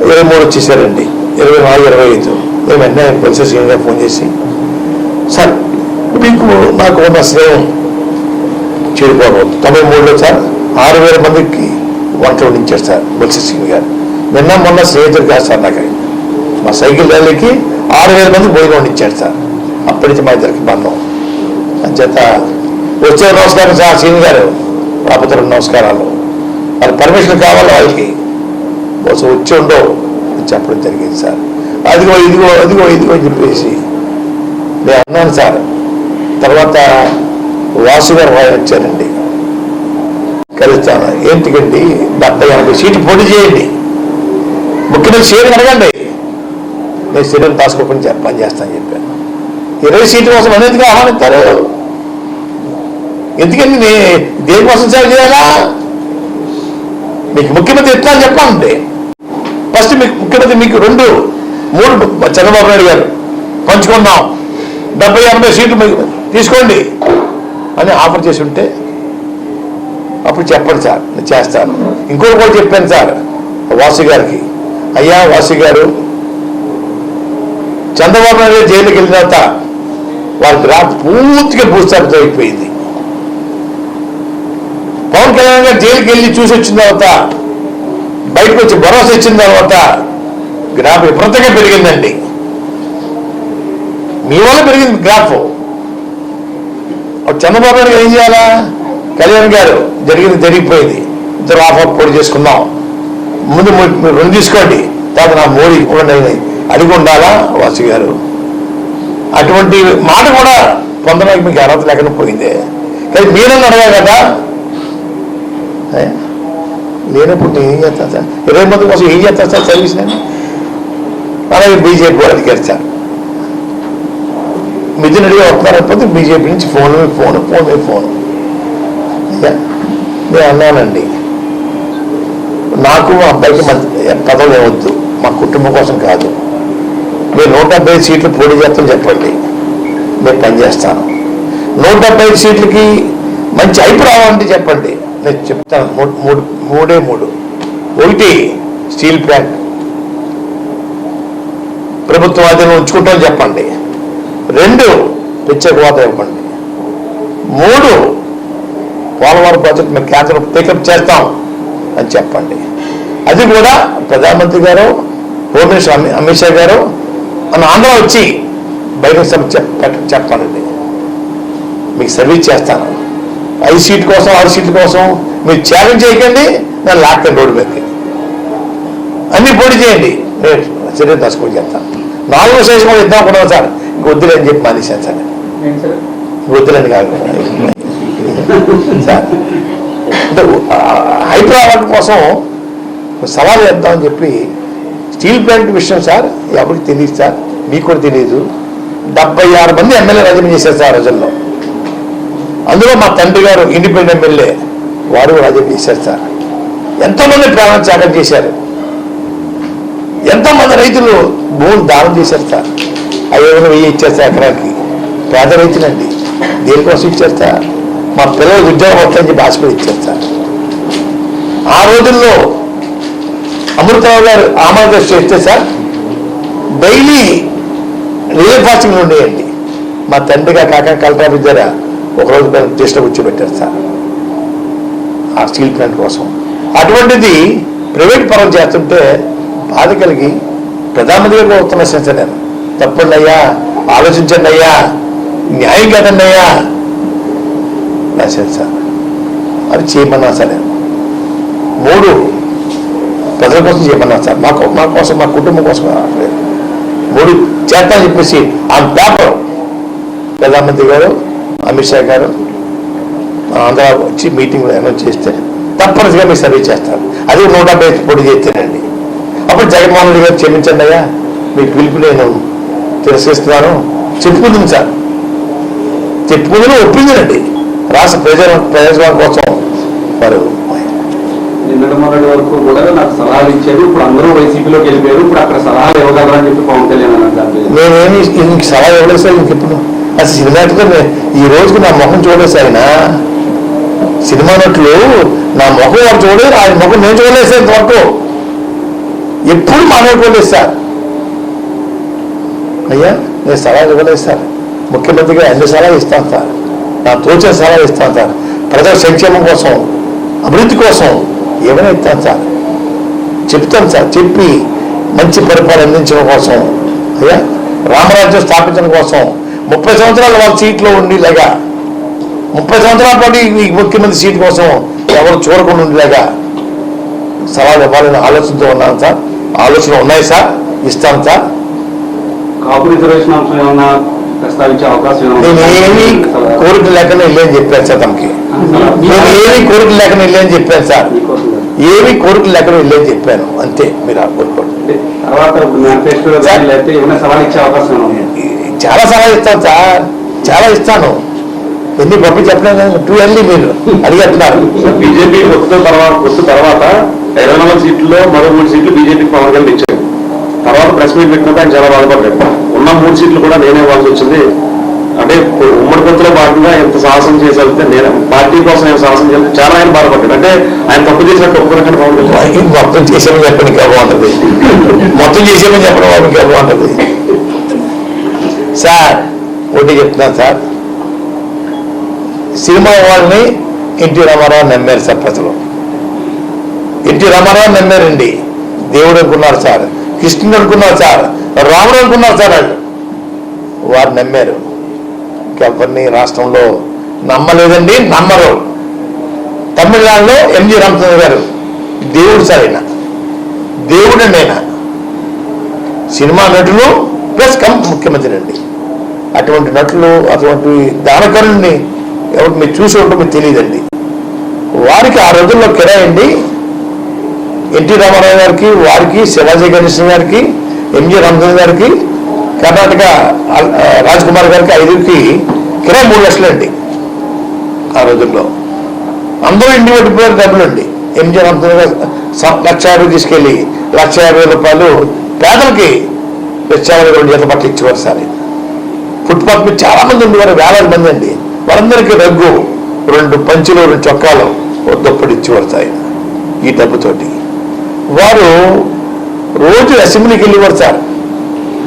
23 వచ్చేసారండి, 24, 25 మేము వెంటనే police సీనియర్గా phone చేసి, సార్ మీకు నాకు ఉన్న స్నేహం చెడిపోకూడదు. 93లో సార్ 6,000 మందికి వంట వండించారు సార్ పోలీసు సీనియర్ గారు. మొన్న స్నేహితుడు కాదు సార్ నాకు, మా సైకిల్ ర్యాలీకి 6,000 మందికి భోజనం వండించాడు సార్. అప్పటి నుంచి మా ఇద్దరికి బంధం. అంచేత వచ్చే నమస్కారం సార్ సీనియర్ గారు, రాకపోతే 2 నమస్కారాలు, వాళ్ళ పర్మిషన్ కావాలి వాళ్ళకి, వచ్చి ఉండవు చెప్పడం జరిగింది సార్. అదిగో ఇదిగో అదిగో ఇదిగో అని చెప్పేసి నేను అన్నాను సార్. తర్వాత వాసు గారు వచ్చారండి, కలుస్తాను. ఏంటికండి 70-80 సీట్లు పోటీ చేయండి, ముఖ్యమంత్రి సీఎం అడగండి, నేను సీఎం తాసుకోకుండా పని చేస్తానని చెప్పాను. 20 సీట్ల కోసం అనేందుకు ఆహ్వానిస్తారు. ఎందుకండి దేనికోసం సేవ చేయాలా? మీకు ముఖ్యమంత్రి ఎట్లా చెప్పండి. ఫస్ట్ మీకు ముఖ్యమంత్రి మీకు 2, 3 చంద్రబాబు నాయుడు గారు పంచుకున్నాం, 70-80 సీట్లు మీకు తీసుకోండి అని ఆఫర్ చేసి ఉంటే అప్పుడు చెప్పండి సార్, నేను చేస్తాను. ఇంకోటి కూడా చెప్పాను సార్ వాసు గారికి, అయ్యా వాసు గారు, చంద్రబాబు నాయుడు గారు జైలుకి వెళ్ళిన తర్వాత వాళ్ళకి రాత్రి పూర్తిగా భూస్థాపితం అయిపోయింది. పవన్ కళ్యాణ్ గారు జైలుకి వెళ్ళి చూసి వచ్చిన తర్వాత బయటకు వచ్చి భరోసా ఇచ్చిన తర్వాత గ్రాఫ్ విపరీతంగా పెరిగిందండి. మీ వల్ల పెరిగింది గ్రాఫ్. చంద్రబాబు నాయుడు గారు ఏం చేయాలా? కళ్యాణ్ గారు జరిగిపోయింది, ఇద్దరు ఆఫర్ పోటీ చేసుకున్నాం, ముందు మీరు 2 తీసుకోండి, తర్వాత నా మోడీ కూడా అడిగి ఉండాలా వాసు గారు. అటువంటి మాట కూడా పొందడానికి మీకు అర్హత లేకుండా పోయిందే. కానీ మీరన్నా అడగా కదా, లేనప్పుడు నేను ఏం చేస్తాను సార్? 20 మంది కోసం ఏం చేస్తాను సార్ సర్వీస్? నేను అలాగే బీజేపీ కూడా అధికారి సార్, మిథున్ రెడ్డి వస్తున్నారకపోతే బీజేపీ నుంచి ఫోన్ నేను అన్నానండి, నాకు మా అబ్బాయికి పదవులు ఇవ్వద్దు, మా కుటుంబం కోసం కాదు. మీరు 175 సీట్లు పోటీ చేస్తాను చెప్పండి, నేను పనిచేస్తాను. 175 సీట్లకి మంచి అభిప్రాయం అంటే చెప్పండి, నేను చెప్తాను. 3 ఒకటి స్టీల్ ప్లాంట్ ప్రభుత్వం ఆధీనంలో ఉంచుకుంటామని చెప్పండి. 2 ప్రత్యేక హోదా ఇవ్వండి. 3 పోలవరం ప్రాజెక్ట్ మేము కేంద్రం టేకప్ చేస్తాం అని చెప్పండి. అది కూడా ప్రధానమంత్రి గారు, హోమ్ మినిస్టర్ అమిత్ షా గారు మన ఆంధ్ర వచ్చి బయట సభ చెప్పండి, మీకు సర్వీస్ చేస్తాను. 5 సీట్ల కోసం 6 సీట్ల కోసం మీరు త్యాగం చేయకండి, నేను లాక్కండి రోడ్డు మీదకి, అన్ని పోటీ చేయండి, నేను చర్య దర్శకుని చెప్తాను. 4వ సెషన్ కూడా ఇద్దాం అనుకున్నాను సార్, ఇంక వద్దులేని చెప్పి మానేశాను సార్. వద్దులని కాదు సార్, అంటే హైదరాబాద్ కోసం సవాల్ చేద్దామని చెప్పి. స్టీల్ ప్లాంట్ విషయం సార్ ఎవరికి తెలియదు సార్, మీకు కూడా తెలియదు. 76 మంది ఎమ్మెల్యే రాజీనామా చేశారు సార్ ఆ రోజుల్లో. అందులో మా తండ్రి గారు ఇండిపెండెంట్ ఎమ్మెల్యే, వారు రాజీనామా చేశారు సార్. ఎంతోమంది ప్రాణాలు త్యాగం చేశారు, ఎంతోమంది రైతులు భూములు దానం చేశారు సార్. 5,000 ఇచ్చారు సార్ ఎకరానికి, పేద రైతులండి. దేనికోసం ఇచ్చారు సార్? మా పిల్లలకు ఉద్యోగం వస్తుందని చెప్పి ఆశపడి ఇచ్చారు సార్. ఆ రోజుల్లో అమృతరావు గారు ఆమోదం చేస్తే సార్ డైలీ రిలే ఫాస్టింగ్లు ఉండేయండి. మా తండ్రిగా కాక కలెక్టర్ దగ్గర ఒకరోజు టెస్ట్లో కూర్చోబెట్టారు సార్ ఆ స్టీల్ ప్లాంట్ కోసం. అటువంటిది ప్రైవేట్ పరం చేస్తుంటే బాధ కలిగి ప్రధానమంత్రి గారు వస్తున్నా సార్, నేను తప్పండి అయ్యా, ఆలోచించండి అయ్యా, న్యాయం కదండి అయ్యా రాశాను సార్. అది చేయమన్నా సార్, నేను 3 ప్రజల కోసం చేయమన్నా సార్, మా కోసం, మా కుటుంబం కోసం 3 చేస్తా చెప్పేసి ఆ పేపర్ ప్రధానమంత్రి గారు, అమిత్ షా గారు ఆంధ్ర వచ్చి మీటింగ్ అనౌన్స్ చేస్తే తప్పనిసరిగా మీరు సర్వీస్ చేస్తారు. అది 170 పోటీ చేస్తేనండి. అప్పుడు జగన్మోహన్ రెడ్డి గారు క్షమించండి అయ్యా, మీ పిలుపు నేను తిరస్కరిస్తున్నాను చెప్పుకుంది సార్. చెప్పుకుందని ఒప్పిందండి రాష్ట్ర ప్రయోజనం కోసం. వారు నిన్నటి మొదటి వరకు కూడా నాకు సలహాలు ఇచ్చారు, ఇప్పుడు అందరూ వైసీపీలోకి వెళ్ళిపోయారు, ఇప్పుడు అక్కడ సలహాలు ఇవ్వగలరని చెప్పి పవన్ కళ్యాణ్ అన్నారు. నేనేమి ఇంక సలహా ఇవ్వలేదు సార్. ఇంకెప్పుడు అసలు సినిమా ఈ రోజుకి నా ముఖం చూడలేదు సార్. ఆయన సినిమా నటులు నా ముఖం వారు చూడలేదు, ఆయన ముఖం నేను చూడలేదు సార్ ఇంతవరకు. ఎప్పుడు మానేయకూడదు సార్. అయ్యా నేను సలహాలు ఇవ్వలేదు సార్, ముఖ్యమంత్రిగా అన్ని సలహాలు ఇస్తాను సార్, నా తోచిన సలహాలు ఇస్తాను సార్, ప్రజల సంక్షేమం కోసం అభివృద్ధి కోసం ఏమైనా ఇస్తాను సార్, చెప్తాను సార్. చెప్పి మంచి పరిపాలన అందించడం కోసం, అయ్యా రామరాజ్యం స్థాపించడం కోసం 30 సంవత్సరాలు వాళ్ళ సీట్లో ఉండేలాగా, 30 సంవత్సరాల పాటు ఈ ముఖ్యమంత్రి సీట్ కోసం ఎవరు చూడకుండా ఉండేలాగా సలహాలు ఇవ్వాలని ఆలోచనతో ఉన్నాను సార్. ఆలోచన ఉన్నాయి సార్, ఇస్తాను సార్. కాపు రిజర్వేషన్ అంశం ఏమన్నా ప్రస్తావించే అవకాశం నేను ఏమీ కోరిక లేకుండా వెళ్ళని చెప్పాను సార్ తమకి. నేను ఏమీ కోరిక లేకుండా వెళ్ళని చెప్పాను సార్, ఏమీ కోరిక లేకుండా వెళ్ళని చెప్పాను, అంతే. మీరు ఆ కోరుకోండి. తర్వాత మేనిఫెస్టోలో ఏమైనా సవాల్ ఇచ్చే అవకాశం చాలా సలహా ఇస్తాను సార్, చాలా ఇస్తాను. ఎన్ని పంపి చెప్పలేదు, 2 ఎల్లి మీరు అడిగేస్తున్నారు. బీజేపీ వస్తున్న తర్వాత 24 సీట్లలో మరో 3 సీట్లు బీజేపీకి పవన్ కళ్యాణ్ ఇచ్చారు. తర్వాత ప్రెస్ మీట్ పెట్టినప్పుడు ఆయన చాలా బాధపడ్డాడు. ఉన్న 3 సీట్లు కూడా నేనే ఇవ్వాల్సి వచ్చింది, అంటే ఉమ్మడి పొత్తులో భాగంగా ఎంత సాహసం చేసేస్తే నేను పార్టీ కోసం ఏం సాహసం చేస్తే చాలా ఆయన బాధపడ్డాడు. అంటే ఆయన తప్పు చేసినట్టు ఒప్పుకోనకండి పవన్ కళ్యాణ్. మొత్తం చేసేమని చెప్పండి ఇంకా బాగుంటుంది, మొత్తం చేసేమని చెప్పడం వాళ్ళు ఇంకా బాగుంటుంది సార్. ఒకటి చెప్తున్నాను సార్, సినిమా వాళ్ళని ఎన్టీ రామారావు నమ్మారు సార్ ప్రజలు. ఎన్టీ రామారావు నమ్మారండి. దేవుడు అనుకున్నారు సార్, కృష్ణుడు అనుకున్నారు సార్, రాముడు అనుకున్నారు సార్. వారు నమ్మారు. ఎవరిని రాష్ట్రంలో నమ్మలేదండి, నమ్మరు. తమిళనాడులో ఎంజి రామచంద్ర గారు దేవుడు సార్, ఆయన దేవుడండి. ఆయన సినిమా నటులు ప్లస్ ముఖ్యమంత్రి అండి. అటువంటి నటులు, అటువంటి దానకరుణ్ణి ఎవరు మీరు చూసి ఉంటే మీకు తెలియదండి. వారికి ఆ రోజుల్లో కిరాయండి ఎన్టీ రామారావు గారికి, వారికి, శివాజీ గణేశన్ గారికి, ఎంజి రామచంద్ర గారికి, కర్ణాటక రాజ్ కుమార్ గారికి 5కి కిరాయి 3 లక్షలు అండి. ఆ రోజుల్లో అందరూ ఇంటి పెట్టిపోయారు డబ్బులు అండి. ఎంజి రామచంద్ర గారు 1,50,000 తీసుకెళ్ళి 1,50,000 రూపాయలు పేదలకి 2 జత బట్టలు ఇచ్చేవారు సార్. ఫుట్పాత్ మీద చాలా మంది ఉండేవారు, వేలాది మంది అండి. వాళ్ళందరికీ రగ్గు, 2 పంచులు, 2 చొక్కాలు, దుప్పటి ఇచ్చేవారు సార్. ఈ డబ్బుతోటి వారు రోజు అసెంబ్లీకి వెళ్ళేవారు సార్,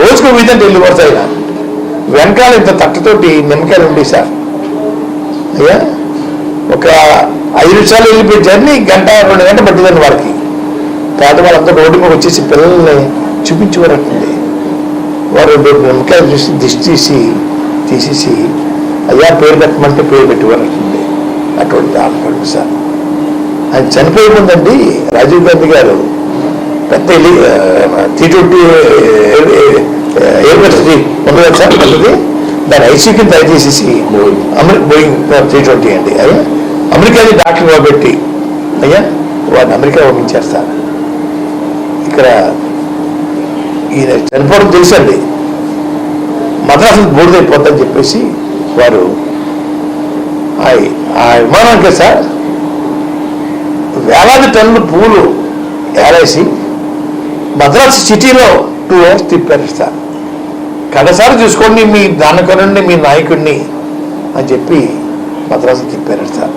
రోజుకు వీధంటే వెళ్ళేవారు సార్. వెనకాల ఇంత తట్టతోటి నిమ్మకాయలు ఉండి సార్. అయ్యా ఒక 5 నిమిషాలు వెళ్ళిపోయి జర్నీ 1-2 గంటలు పట్టిందండి వారికి. పేదవాళ్ళంతా రోడ్డు మీద వచ్చేసి పిల్లల్ని చూపించేవారండి. వారు నిమ్మకాయలు చూసి దిష్టి తీసేసి అయ్యా పేరు పెట్టమంటే పేరు పెట్టేవారండి. అటువంటి దాని సార్. ఆయన చనిపోయే ముందండి రాజీవ్ గాంధీ గారు పెద్ద T20 యూనివర్సిటీ ఉంది కదా సార్, పెద్దది, దాని ఐసీ కింద దయచేసేసి బోయింగ్ 320 అండి. అయ్యా అమెరికాని డాక్టర్ పెట్టి అయ్యా వాడిని అమెరికా పంపించారు సార్. ఇక్కడ ఈయన చనిపోవడం తెలుసండి, మద్రాసు బూడిదైపోద్దని చెప్పేసి వారు ఆ విమానానికి సార్ వేలాది టన్నులు పూలు ఏలేసి మద్రాసు సిటీలో 2 hours తిప్పారు సార్. కడసారి చూసుకోండి మీ దానకరుణ్ణి, మీ నాయకుడిని అని చెప్పి మద్రాసు తిప్పారు సార్.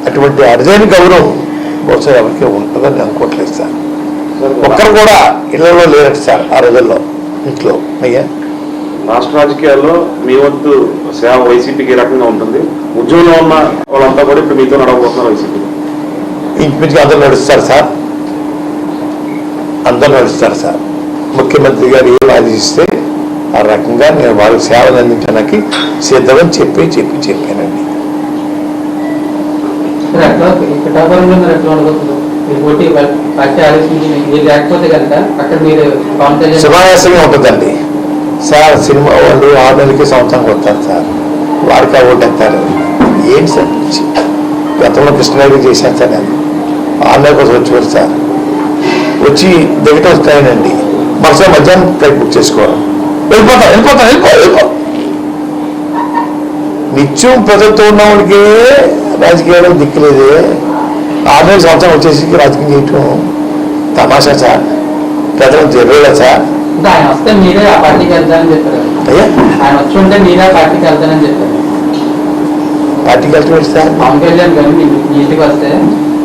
అటువంటి అరుదైన గౌరవం బహుశా ఎవరికి ఉంటుందని అనుకోవట్లేదు సార్. ఒక్కరు కూడా ఇళ్లలో లేరట సార్ ఆ రోజుల్లో ఇంట్లో. అయ్యా రాష్ట్ర రాజకీయాల్లో మీ వంతు సేవ వైసీపీకి ఏ రకంగా ఉంటుంది? ఉద్యోగంలో ఉన్న వాళ్ళంతా కూడా ఇప్పుడు మీతో నడవబోతున్నారు వైసీపీ. ఇంచుమించుగా అందరూ నడుస్తారు సార్, అందరూ నడుస్తారు సార్. ముఖ్యమంత్రి గారు ఏం ఆదేశిస్తే ఆ రకంగా నేను వాళ్ళకి సేవలు అందించడానికి సిద్ధమని చెప్పానండి. సునాయాసంగా ఉంటుందండి సార్. సినిమా వాళ్ళు 6 నెలలకి సంవత్సరానికి వస్తారు సార్, వారికి ఓటు ఎత్తారు. ఏంటి సార్ గతంలో కృష్ణగారికి చేశాను సార్. నేను 6 నెలల కోసం వచ్చేవారు సార్. వచ్చి దిగటం వస్తాయనండి, మరుసటి మధ్యాహ్నం ఫ్లైట్ బుక్ చేసుకోవడం, వెళ్ళిపోతా. నిత్యం ప్రజలతో ఉన్న వాళ్ళకే రాజకీయాలు దిక్కులేదే. 6 నెలల సంవత్సరం వచ్చేసి రాజకీయం చేయటం తమాషా సార్, ప్రజలు జరగలేదు సార్. ఆయన వస్తే మీరే ఆ పార్టీకి వెళ్తానని చెప్పారు. ఆయన వచ్చి ఉంటే మీరే ఆ పార్టీకి వెళ్తానని చెప్పారు. పార్టీకి వెళ్తే సార్ పవన్ కళ్యాణ్ కానీ ఇంటికి వస్తే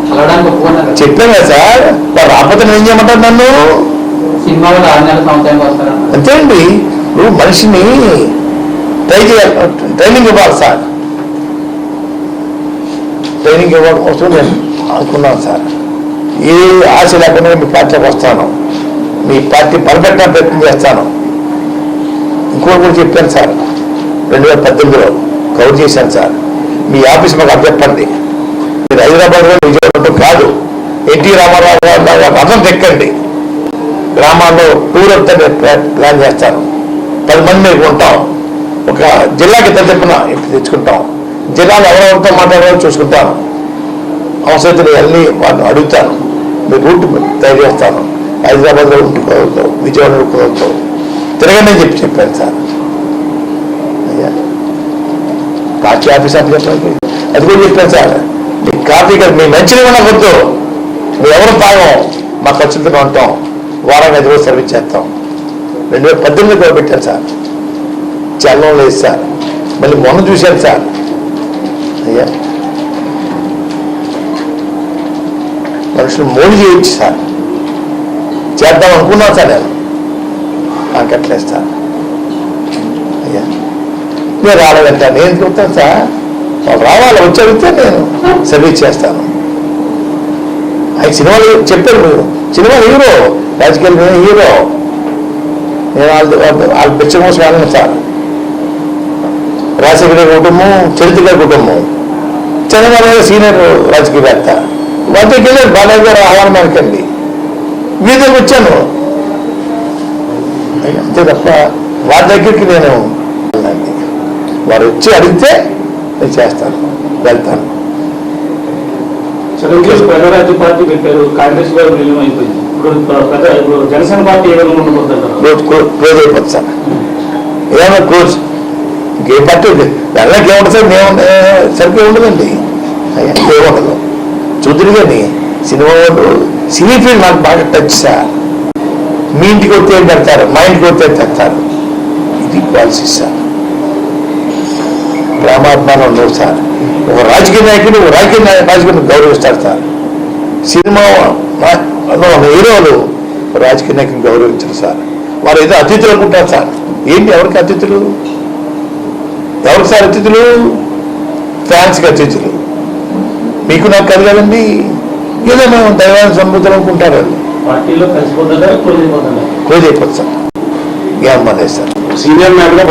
కలవడానికి ఒప్పుకున్నారు. చెప్పాను కదా సార్, వారు రాకపోతే ఏం చేయమంటారు నన్ను? సినిమా వాళ్ళు 6 నెలల సంవత్సరానికి వస్తారన్న. అంతే అండి. నువ్వు మనిషిని ట్రైనింగ్ ఇవ్వాలి సార్. ట్రైనింగ్ ఇవ్వడం కోసం నేను అనుకున్నాను సార్. ఏ ఆశ లేకుండా మీ పార్టీలోకి వస్తాను, మీ పార్టీ బలపెట్టడానికి ప్రయత్నం చేస్తాను. ఇంకోటి కూడా చెప్పాను సార్, 2018లో కవర్ చేశాను సార్. మీ ఆఫీస్ మాకు అప్పచెప్పండి. మీరు హైదరాబాద్లో విజయవాడలో కాదు, ఎన్టీ రామారావు గారు రథం తెక్కండి, గ్రామాల్లో టూర్ అంతా ప్లాన్ చేస్తాను. 10 మంది మేము ఉంటాం. ఒక జిల్లాకి ఎంత చెప్పిన ఇప్పుడు తెచ్చుకుంటాం. జిల్లాలో ఎవరెవరితో మాట్లాడాలో చూసుకుంటాను. అవసరమైతే వెళ్ళి వాటిని అడుగుతాను. మీ రూట్ తయారు చేస్తాను. హైదరాబాద్లో ఉంటుకోవద్దు, విజయవాడలో ఉంటుకోవద్దు, తిరగండి అని చెప్పాను సార్. అయ్యా పార్టీ ఆఫీస్ ఆఫ్ చెప్పండి, అది కూడా చెప్పాను సార్. మీ కాఫీ గారు మీ మంచిని ఉండవద్దు, మేము ఎవరు తాగం, మా ఖర్చులతో ఉంటాం, వారానికి 5 రోజులు సర్వీస్ చేస్తాం. 2018లో పెట్టాను సార్. చలనం లేదు సార్. మళ్ళీ మొన్న చూశాను సార్. అయ్యా మనుషులు మోడీ చేయొచ్చు సార్, చేద్దాం అనుకున్నాను సార్. నేను నాకట్లేదు సార్. అయ్యా నేను రాలేదంట, నేను చెప్తాను సార్. వాళ్ళు రావాలి, వచ్చి అడిగితే నేను సర్వీస్ చేస్తాను. ఆయన సినిమాలు చెప్పారు, మీరు సినిమా హీరో, రాజకీయాలు హీరో. నేను వాళ్ళ పిచ్చ కోసం వెళ్ళను సార్. రాజశేఖర కుటుంబం, చరిత్ర గారి కుటుంబం, చంద్రబాబు గారు సీనియర్ రాజకీయవేత్త. వాళ్ళ దగ్గరికి వెళ్ళారు, బాలయ్య గారు ఆహ్వానమానికండి, వీధికి వచ్చాను. అంతే తప్ప వాళ్ళ దగ్గరికి నేను వెళ్ళండి. వారు వచ్చి అడిగితే నేను చేస్తాను, వెళ్తాను. ప్రజారాజ్య పార్టీ పెట్టారు, కాంగ్రెస్ గారు విలీనం అయిపోయింది. ఇప్పుడు జనసేన పార్టీ ఏ విధంగా ఉండబోతుంటారు? క్లోజ్ అయిపోతుంది సార్. ఏమన్నా క్లోజ్, ఇంకే పార్టీ వెళ్ళకి ఏముంటుంది సార్? మేము సరిగ్గా ఉండదండి, ఏముండదు. చూద్దరు కానీ సినిమా వాళ్ళు, సినీ ఫీల్డ్ నాకు బాగా టచ్ సార్. మీ ఇంటికి వస్తే ఏం పెడతారు, మా ఇంటికి వస్తే తెస్తారు. ఇది పాలసీ సార్. ప్రేమాత్మానం ఉండవు సార్. ఒక రాజకీయ నాయకుడు రాజకీయ గౌరవిస్తారు సార్. సినిమా హీరోలు రాజకీయ నాయకుని గౌరవించరు సార్. వారు ఏదో అతిథులు అనుకుంటారు సార్. ఏంటి ఎవరికి అతిథులు? ఎవరికి సార్ అతిథులు? ఫ్యాన్స్కి అతిథులు. మీకు నాకు కాదు కదండి. ఏదో మేము దైవాన్ని సంబుద్ధులు అనుకుంటారు. పార్టీలో కలిసిపోతుందా, క్లోజ్ అయిపోతుందా? క్లోజ్ అయిపోతుంది సార్. ఏమన్నా సార్. సీనియర్ నాయకుడు